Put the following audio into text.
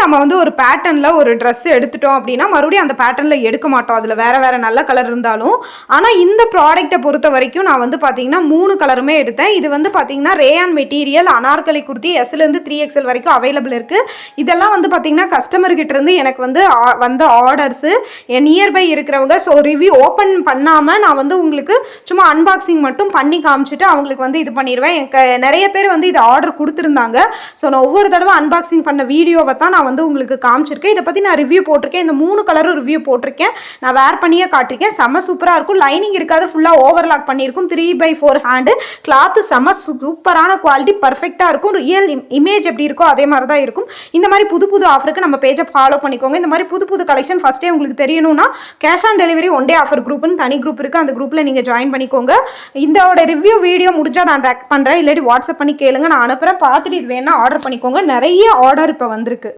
நம்ம வந்து ஒரு பேட்டர்னில் ஒரு ட்ரெஸ் எடுத்துட்டோம் அப்படின்னா மறுபடியும் அந்த பேட்டர்னில் எடுக்க மாட்டோம். அதில் வேறு வேறு நல்ல கலர் இருந்தாலும். ஆனால் இந்த ப்ராடக்ட்டை பொறுத்த வரைக்கும் நான் வந்து பார்த்தீங்கன்னா 3 கலருமே எடுத்தேன். இது வந்து பார்த்தீங்கன்னா ரேயான் மெட்டீரியல், அனார்கலி குர்த்தி எஸ்லேருந்து 3XL வரைக்கும் அவைலபிள் இருக்குது. இதெல்லாம் வந்து பார்த்தீங்கன்னா கஸ்டமர்கிட்ட இருந்து எனக்கு வந்து வந்த ஆர்டர்ஸு நியர்பை இருக்கிறவங்க. ஸோ ரிவ்யூ ஓப்பன் பண்ணாமல் நான் வந்து உங்களுக்கு சும்மா அன்பாக்சிங் மட்டும் பண்ணி காமிச்சிட்டு அவங்களுக்கு வந்து இது பண்ணிடுவேன். எனக்கு நிறைய பேர் வந்து இது ஆர்டர் கொடுத்துருந்தாங்க. ஸோ நான் ஒவ்வொரு தடவை அன்பாக்சிங் பண்ண வீடியோவை தான் நான் வந்து உங்களுக்கு காமிச்சிருக்கேன். இதை பற்றி நான் ரிவ்யூ போட்டிருக்கேன். இந்த 3 கலரும் ரிவ்யூ போட்டிருக்கேன். நான் வேர் பண்ணியே காட்டிருக்கேன். செம்ம சூப்பராக இருக்கும். லைனிங் இருக்காது, ஃபுல்லாக ஓவர்லாக் பண்ணியிருக்கும். 3/4 ஹேண்டு கிளாத்து செம்ம சூப்பரான குவாலிட்டி, பர்ஃபெக்டாக இருக்கும். ரியல் இமேஜ் எப்படி இருக்கோ அதே மாதிரி தான் இருக்கும். இந்த மாதிரி புது புது ஆஃபருக்கு நம்ம பேஜை ஃபாலோ பண்ணிக்கோங்க. இந்த மாதிரி புது புது கலெக்ஷன் ஃபஸ்ட்டே உங்களுக்கு தெரியணும்னா cash on delivery one day offer குரூப்னு தனி குரூப் இருக்குது. அந்த குரூப்பில் நீங்கள் ஜாயின் பண்ணிக்கோங்க. இதோட ரிவ்யூ வீடியோ முடிஞ்சால் நான் டேக் பண்ணுறேன். இல்லாட்டி வாட்ஸ்அப் பண்ணி கேளுங்க, நான் அனுப்புகிறேன். பார்த்துட்டு இது வேணால் ஆர்டர் பண்ணிக்கோங்க. நிறைய ஆர்டர் இப்போ வந்திருக்கு.